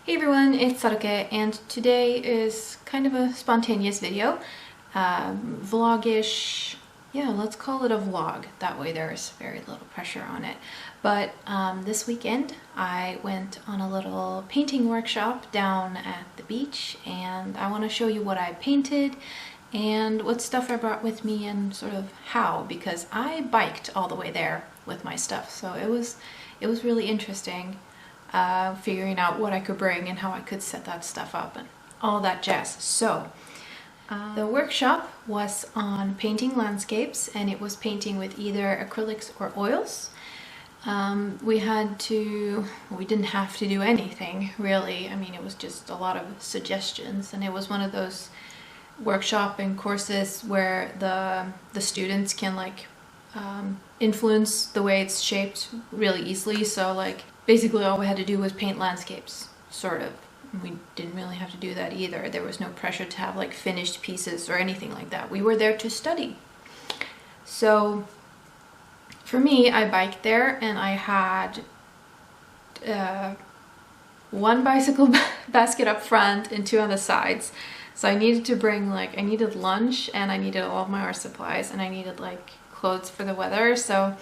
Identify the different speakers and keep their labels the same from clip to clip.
Speaker 1: Hey everyone, it's Saruke, and today is kind of a spontaneous video. Vlog-ish. Yeah, let's call it a vlog. That way there's very little pressure on it. But this weekend I went on a little painting workshop down at the beach, and I want to show you what I painted and what stuff I brought with me and sort of how, because I biked all the way there with my stuff. So it was really interesting. Figuring out what I could bring and how I could set that stuff up and all that jazz. So the workshop was on painting landscapes, and it was painting with either acrylics or oils. We didn't have to do anything really. I mean, it was just a lot of suggestions, and it was one of those workshop and courses where the students can influence the way it's shaped really easily. So basically all we had to do was paint landscapes, sort of. We didn't really have to do that either. There was no pressure to have finished pieces or anything like that. We were there to study. So for me, I biked there, and I had one bicycle basket up front and two on the sides. So I needed to bring I needed lunch, and I needed all of my art supplies, and I needed clothes for the weather. So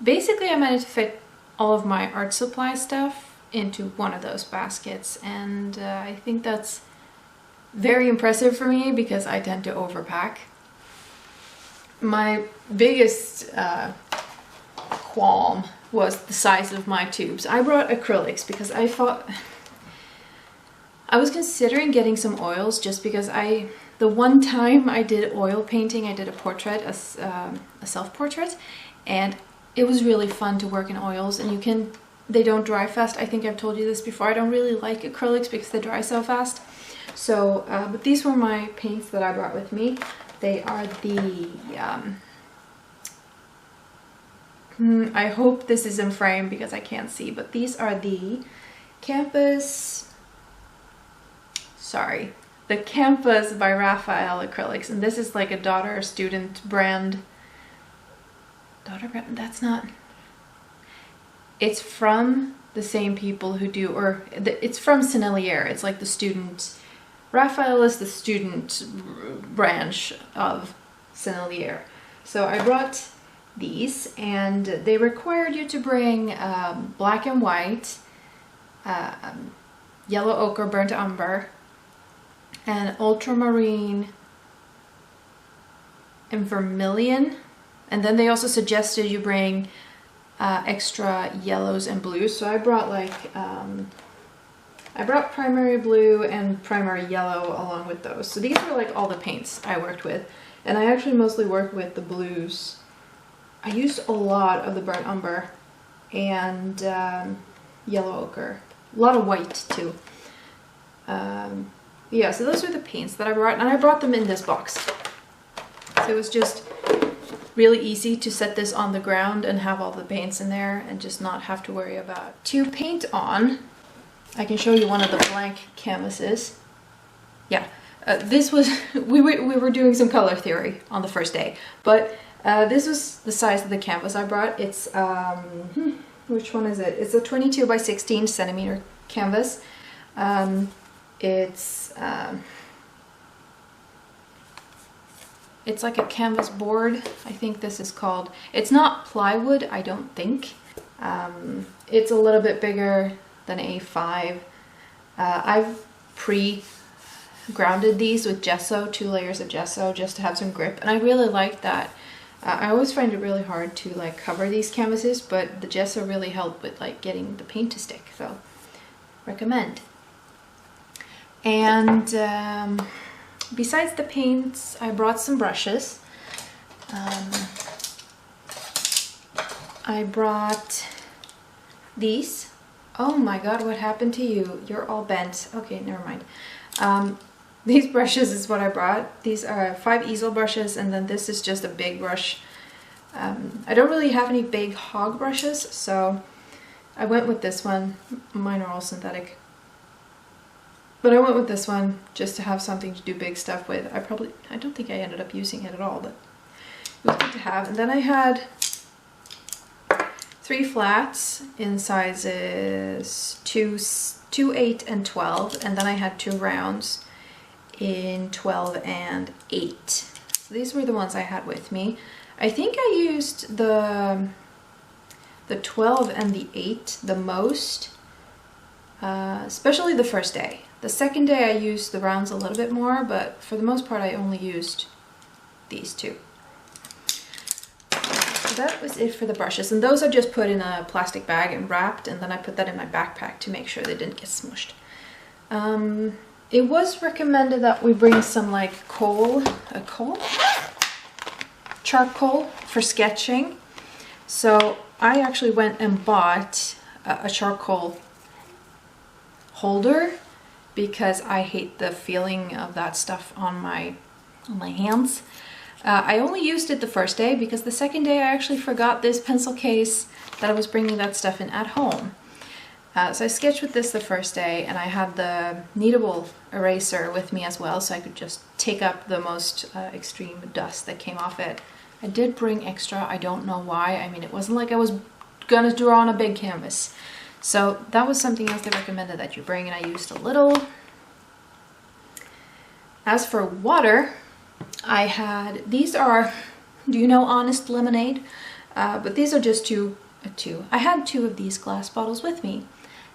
Speaker 1: basically I managed to fit all of my art supply stuff into one of those baskets, and I think that's very impressive for me because I tend to overpack. My biggest qualm was the size of my tubes. I brought acrylics because I thought I was considering getting some oils, just because the one time I did oil painting, I did a portrait, a self-portrait, and it was really fun to work in oils, and they don't dry fast. I think I've told you this before. I don't really like acrylics because they dry so fast. So, but these were my paints that I brought with me. They are the, I hope this is in frame because I can't see, but these are the Campus by Raphael acrylics, and this is a daughter student brand. That's not, it's from the same people who do, it's from Sennelier. It's the student, Raphael is the student branch of Sennelier. So I brought these, and they required you to bring black and white, yellow ochre, burnt umber, and ultramarine and vermilion. And then they also suggested you bring extra yellows and blues. So I brought I brought primary blue and primary yellow along with those. So these were all the paints I worked with. And I actually mostly worked with the blues. I used a lot of the burnt umber and yellow ochre. A lot of white too. Yeah, so those are the paints that I brought, and I brought them in this box. So it was just really easy to set this on the ground and have all the paints in there and just not have to worry about. To paint on, I can show you one of the blank canvases. Yeah, this was, we were doing some color theory on the first day, but this was the size of the canvas I brought. It's, which one is it? It's a 22 by 16 centimeter canvas. It's like a canvas board, I think this is called. It's not plywood, I don't think. It's a little bit bigger than A5. I've pre-grounded these with gesso, 2 layers of gesso, just to have some grip, and I really like that. I always find it really hard to cover these canvases, but the gesso really helped with getting the paint to stick, so recommend. And besides the paints, I brought some brushes. I brought these. Oh my god, what happened to you? You're all bent. Okay, never mind. These brushes is what I brought. These are 5 easel brushes, and then this is just a big brush. I don't really have any big hog brushes, so I went with this one. Mine are all synthetic. But I went with this one just to have something to do big stuff with. I don't think I ended up using it at all, but it was good to have. And then I had 3 flats in sizes 2, 8, and 12, and then I had 2 rounds in 12 and 8. So these were the ones I had with me. I think I used the 12 and the 8 the most, especially the first day. The second day I used the rounds a little bit more, but for the most part I only used these 2. So that was it for the brushes, and those I just put in a plastic bag and wrapped, and then I put that in my backpack to make sure they didn't get smushed. It was recommended that we bring some like charcoal for sketching. So I actually went and bought a charcoal holder because I hate the feeling of that stuff on my hands. I only used it the first day because the second day I actually forgot this pencil case that I was bringing that stuff in at home. So I sketched with this the first day, and I had the kneadable eraser with me as well, so I could just take up the most extreme dust that came off it. I did bring extra, I don't know why. I mean, it wasn't like I was gonna draw on a big canvas. So that was something else they recommended that you bring, and I used a little. As for water, I had, these are, do you know Honest Lemonade? But these are just two. I had 2 of these glass bottles with me,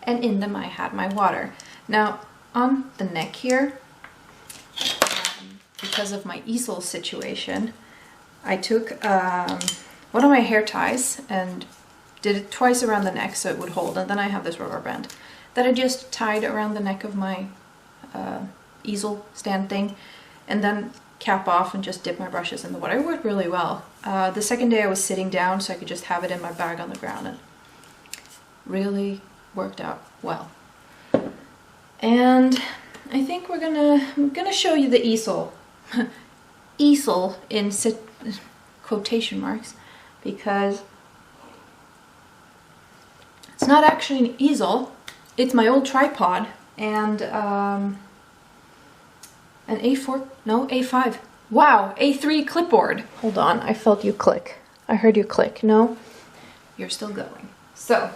Speaker 1: and in them I had my water. Now, on the neck here, because of my easel situation, I took one of my hair ties and did it twice around the neck so it would hold, and then I have this rubber band that I just tied around the neck of my easel stand thing, and then cap off and just dip my brushes in the water. It worked really well. The second day I was sitting down so I could just have it in my bag on the ground, and really worked out well. And I think I'm gonna show you the easel. Easel in quotation marks, because it's not actually an easel, it's my old tripod and an A5, wow, A3 clipboard. Hold on, I felt you click. I heard you click. No, you're still going. So,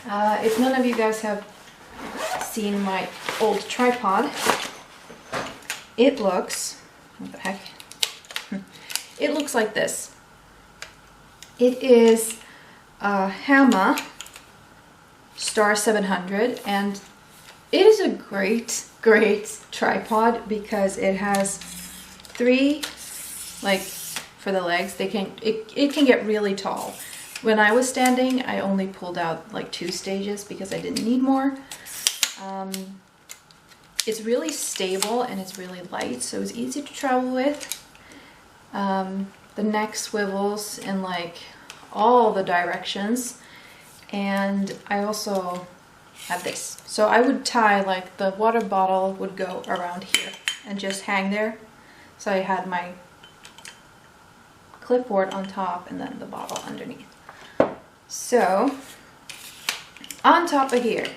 Speaker 1: if none of you guys have seen my old tripod, it looks, what the heck? It looks like this. It is a Hama Star 700, and it is a great tripod because it has 3, like, for the legs. It can get really tall. When I was standing, I only pulled out like 2 stages because I didn't need more. It's really stable and it's really light, so it's easy to travel with. The neck swivels in like all the directions, and I also have this. So I would tie, like, the water bottle would go around here and just hang there. So I had my clipboard on top and then the bottle underneath. So on top of here,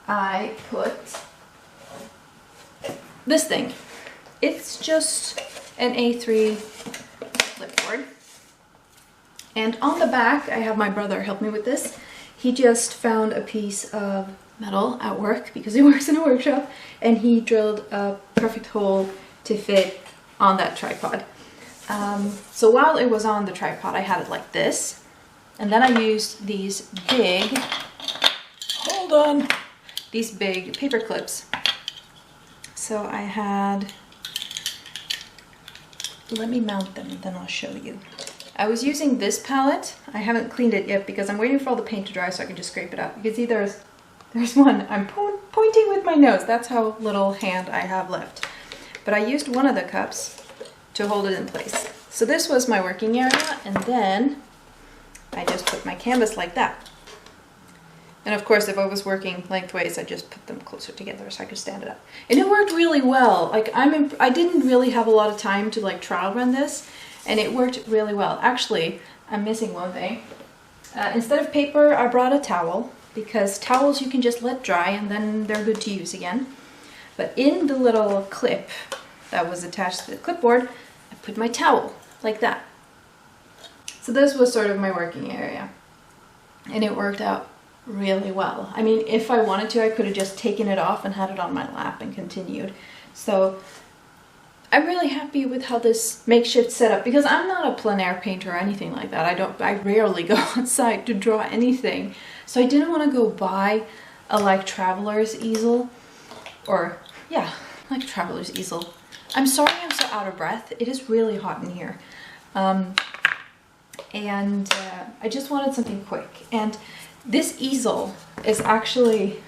Speaker 1: I put this thing. It's just an A3 clipboard. And on the back, I have my brother help me with this. He just found a piece of metal at work because he works in a workshop, and he drilled a perfect hole to fit on that tripod. So while it was on the tripod, I had it like this, and then I used these big, these big paper clips. So I had, let me mount them and then I'll show you. I was using this palette. I haven't cleaned it yet because I'm waiting for all the paint to dry so I can just scrape it up. You can see there's one. I'm pointing with my nose. That's how little hand I have left. But I used one of the cups to hold it in place. So this was my working area, and then I just put my canvas like that. And of course, if I was working lengthways, I just put them closer together so I could stand it up. And it worked really well. Like, I didn't really have a lot of time to like trial run this, and it worked really well. Actually, I'm missing one thing. Instead of paper, I brought a towel, because towels you can just let dry and then they're good to use again. But in the little clip that was attached to the clipboard, I put my towel like that. So this was sort of my working area, and it worked out really well. I mean, if I wanted to, I could have just taken it off and had it on my lap and continued. So I'm really happy with how this makeshift setup, because I'm not a plein air painter or anything like that. I rarely go outside to draw anything. So I didn't want to go buy a like traveler's easel, or yeah, like a traveler's easel. I'm sorry I'm so out of breath. It is really hot in here. I just wanted something quick. And this easel is actually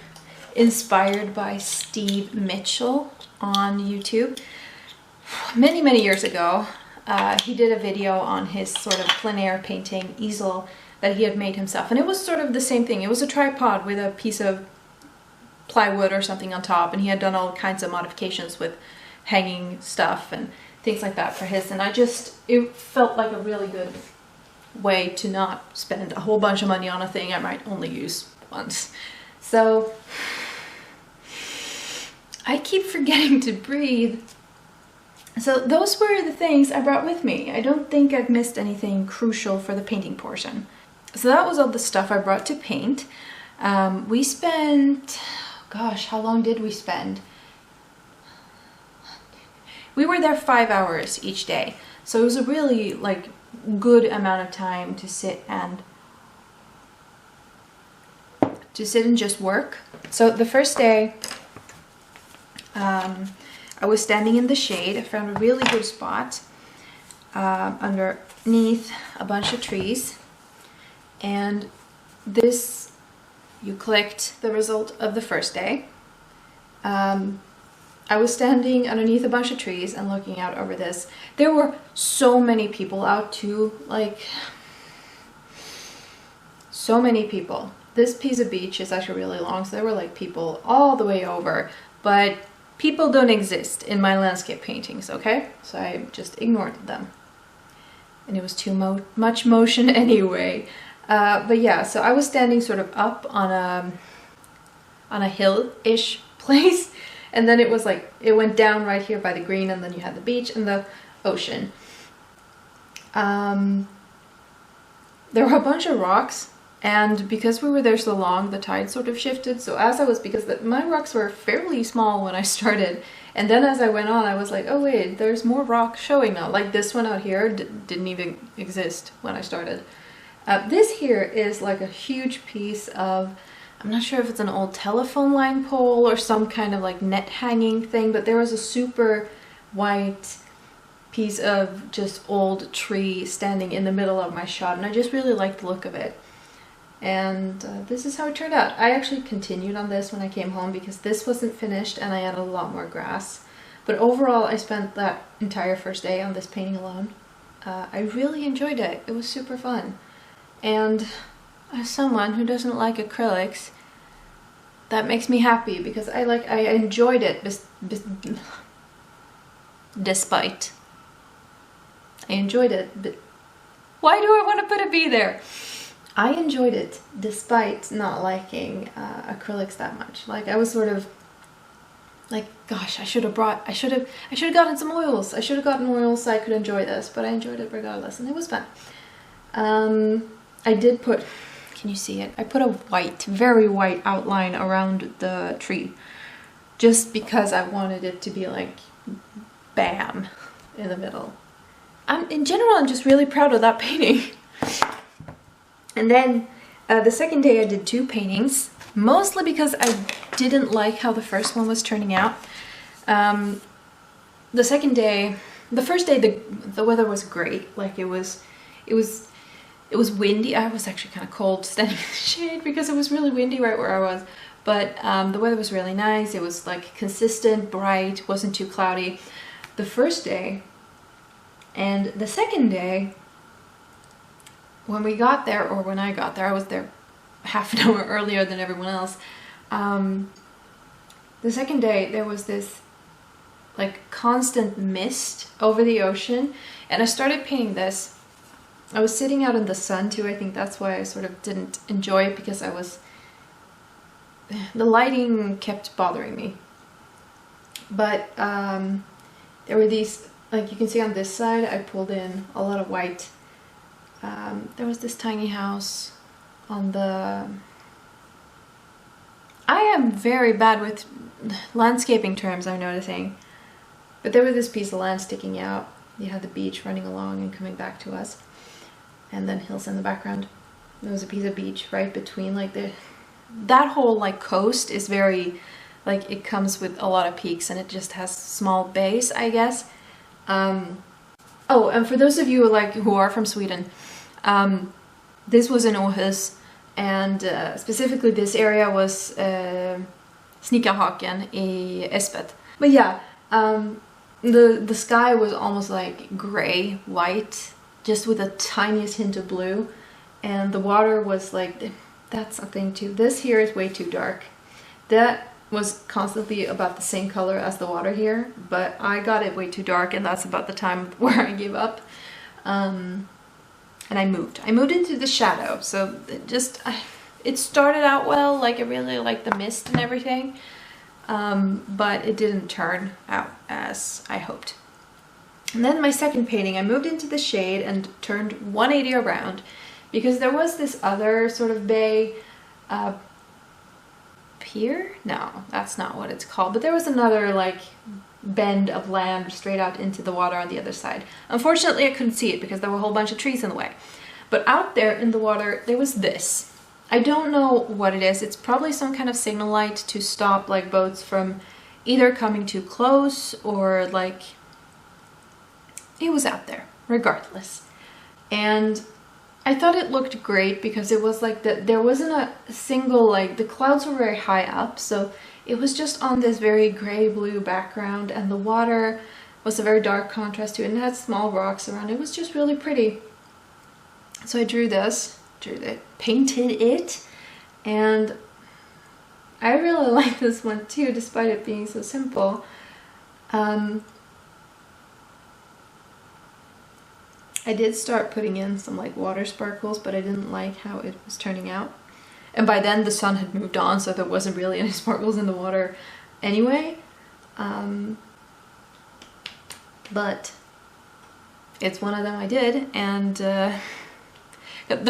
Speaker 1: inspired by Steve Mitchell on YouTube. Many years ago, he did a video on his sort of plein air painting easel that he had made himself. And it was sort of the same thing. It was a tripod with a piece of plywood or something on top, and he had done all kinds of modifications with hanging stuff and things like that for his. And it felt like a really good way to not spend a whole bunch of money on a thing I might only use once. So I keep forgetting to breathe. So those were the things I brought with me. I don't think I've missed anything crucial for the painting portion. So that was all the stuff I brought to paint. We spent, gosh, how long did we spend? We were there 5 hours each day. So it was a really like good amount of time to sit and just work. So the first day, I was standing in the shade. I found a really good spot underneath a bunch of trees. And this, you clicked the result of the first day. I was standing underneath a bunch of trees and looking out over this. There were so many people out too, like so many people. This piece of beach is actually really long, so there were like people all the way over, but people don't exist in my landscape paintings, okay? So I just ignored them. And it was too much motion anyway. But yeah, so I was standing sort of up on a hill-ish place. And then it was like, it went down right here by the green, and then you had the beach and the ocean. There were a bunch of rocks, and because we were there so long, the tide sort of shifted. So my rocks were fairly small when I started, and then as I went on, I was like, oh wait, there's more rock showing now. Like this one out here didn't even exist when I started. This here is like a huge piece of, I'm not sure if it's an old telephone line pole or some kind of like net hanging thing, but there was a super white piece of just old tree standing in the middle of my shot, and I just really liked the look of it. And this is how it turned out. I actually continued on this when I came home because this wasn't finished and I added a lot more grass. But overall, I spent that entire first day on this painting alone. I really enjoyed it. It was super fun. And as someone who doesn't like acrylics, that makes me happy because I enjoyed it despite. I enjoyed it, but why do I want to put a B there? I enjoyed it despite not liking acrylics that much. Like I was sort of like, gosh, I should have gotten some oils. I should have gotten oils so I could enjoy this, but I enjoyed it regardless, and it was fun. I did put, can you see it? I put a white, very white outline around the tree just because I wanted it to be like bam in the middle. In general, I'm just really proud of that painting. And then the second day I did 2 paintings, mostly because I didn't like how the first one was turning out. The first day the weather was great. Like it was windy. I was actually kind of cold standing in the shade because it was really windy right where I was. But the weather was really nice. It was like consistent, bright, wasn't too cloudy. The first day and the second day, when we got there, or when I got there, I was there half an hour earlier than everyone else. The second day, there was this like constant mist over the ocean, and I started painting this. I was sitting out in the sun too. I think that's why I sort of didn't enjoy it, because the lighting kept bothering me. But there were these, like you can see on this side, I pulled in a lot of white There was this tiny house on the... I am very bad with landscaping terms, I'm noticing. But there was this piece of land sticking out. You had the beach running along and coming back to us. And then hills in the background. There was a piece of beach right between, like, that whole, like, coast is very, like, it comes with a lot of peaks and it just has small bays, I guess. Oh, and for those of you, like, who are from Sweden, this was in Åhus, and specifically this area was Snickarhaken i Espet. But yeah, the sky was almost like gray, white, just with a tiniest hint of blue, and the water was like, that's something too. This here is way too dark. That was constantly about the same color as the water here, but I got it way too dark, and that's about the time where I gave up. And I moved into the shadow, so it started out well, like I really liked the mist and everything, but it didn't turn out as I hoped. And then my second painting, I moved into the shade and turned 180 around, because there was this other sort of bay, pier? No, that's not what it's called, but there was another, like, bend of land straight out into the water on the other side. Unfortunately, I couldn't see it because there were a whole bunch of trees in the way. But out there in the water, there was this. I don't know what it is. It's probably some kind of signal light to stop, like, boats from either coming too close or, like, it was out there, regardless. And I thought it looked great because it was like there wasn't a single, like, the clouds were very high up, so it was just on this very gray-blue background, and the water was a very dark contrast to it, and it had small rocks around. It was just really pretty. So I painted it, and I really like this one too, despite it being so simple. I did start putting in some, like, water sparkles, but I didn't like how it was turning out. And by then the sun had moved on, so there wasn't really any sparkles in the water anyway. But it's one of them I did, and the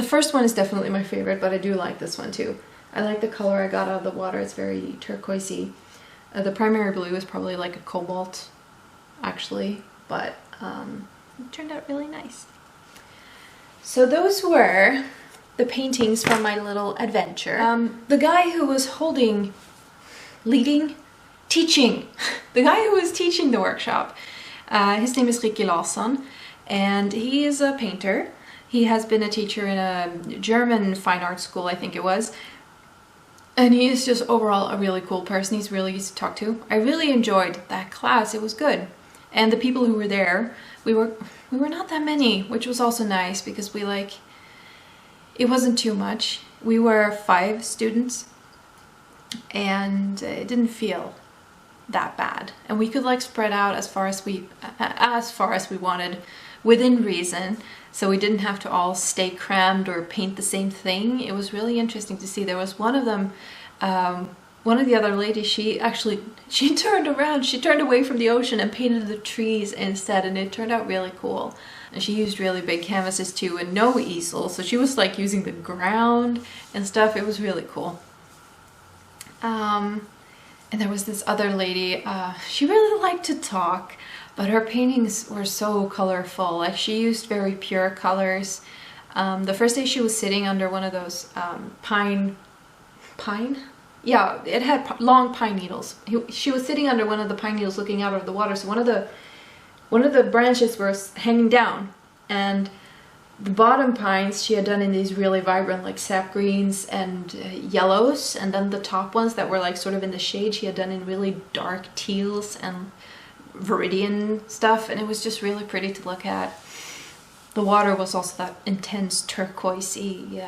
Speaker 1: first one is definitely my favorite, but I do like this one too. I like the color I got out of the water. It's very turquoisey. The primary blue is probably like a cobalt, actually, but it turned out really nice. So those were the paintings from my little adventure. The guy who was teaching the workshop, his name is Ricky Larsson, and he is a painter. He has been a teacher in a German fine art school, I think it was. And he is just overall a really cool person. He's really easy to talk to. I really enjoyed that class. It was good. And the people who were there, we were not that many, which was also nice because it wasn't too much. We were 5 students, and it didn't feel that bad. And we could, like, spread out as far as we wanted within reason. So we didn't have to all stay crammed or paint the same thing. It was really interesting to see. There was one of them, one of the other ladies, she turned around, she turned away from the ocean and painted the trees instead, and it turned out really cool. And she used really big canvases too, and no easel, so she was, like, using the ground and stuff. It was really cool. And there was this other lady, she really liked to talk, but her paintings were so colorful. Like, she used very pure colors. The first day she was sitting under one of those pine? Yeah, it had long pine needles. She was sitting under one of the pine needles looking out of the water, so one of the branches was hanging down, and the bottom pines she had done in these really vibrant, like, sap greens and yellows, and then the top ones that were, like, sort of in the shade she had done in really dark teals and viridian stuff, and it was just really pretty to look at. The water was also that intense turquoisey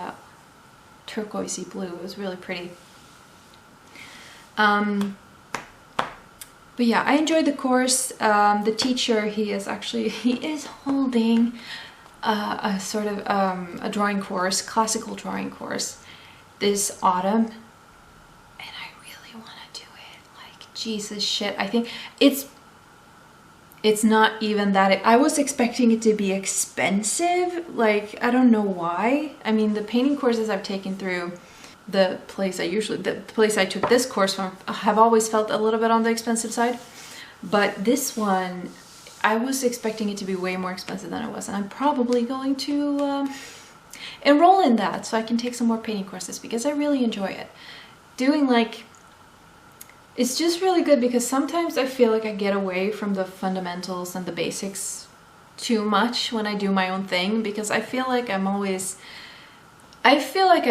Speaker 1: blue. It was really pretty. But yeah, I enjoyed the course. The teacher, he is holding a sort of a drawing course, classical drawing course, this autumn, and I really want to do it. Like, Jesus shit, I think it's not even that. I was expecting it to be expensive. Like, I don't know why. I mean, the painting courses I've taken through the place I took this course from have always felt a little bit on the expensive side. But this one, I was expecting it to be way more expensive than it was. And I'm probably going to enroll in that so I can take some more painting courses because I really enjoy it. Doing like, it's just really good because sometimes I feel like I get away from the fundamentals and the basics too much when I do my own thing, because I feel like I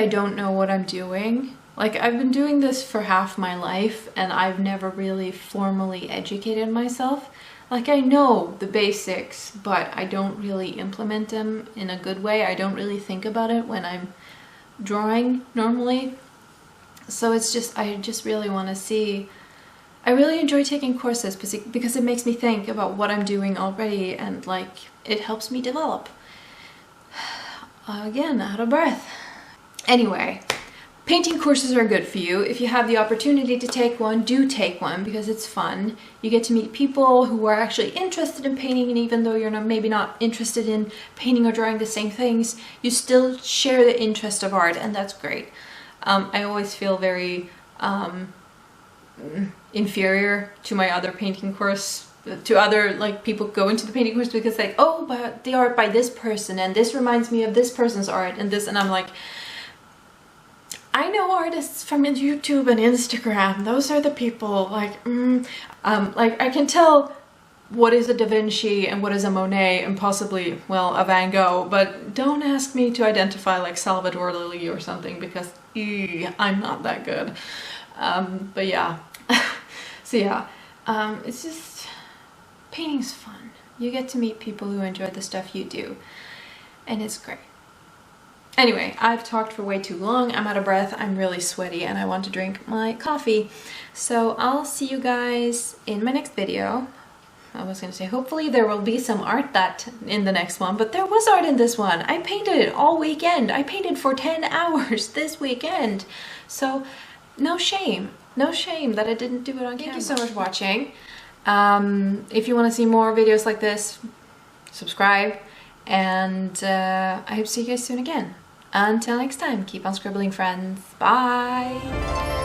Speaker 1: don't know what I'm doing. Like, I've been doing this for half my life and I've never really formally educated myself. Like, I know the basics, but I don't really implement them in a good way. I don't really think about it when I'm drawing normally. So it's just, I just really want to see. I really enjoy taking courses because it makes me think about what I'm doing already, and like, it helps me develop. Again, out of breath. Anyway, painting courses are good for you. If you have the opportunity to take one, do take one because it's fun. You get to meet people who are actually interested in painting, and even though you're maybe not interested in painting or drawing the same things, you still share the interest of art, and that's great. I always feel very inferior to my other painting course, to other like people going to the painting course, because like, oh, but the art by this person and this reminds me of this person's art and this, and I'm like, I know artists from YouTube and Instagram. Those are the people. Like, like I can tell what is a Da Vinci and what is a Monet and possibly, well, a Van Gogh, but don't ask me to identify like Salvador Dali or something because I'm not that good. But yeah, so yeah, it's just, painting's fun. You get to meet people who enjoy the stuff you do, and it's great. Anyway, I've talked for way too long. I'm out of breath, I'm really sweaty, and I want to drink my coffee. So I'll see you guys in my next video. I was gonna say, hopefully there will be some art in the next one, but there was art in this one. I painted it all weekend. I painted for 10 hours this weekend. So no shame that I didn't do it on camera. Thank you so much for watching. If you want to see more videos like this, subscribe, and I hope to see you guys soon again. Until next time, keep on scribbling, friends. Bye!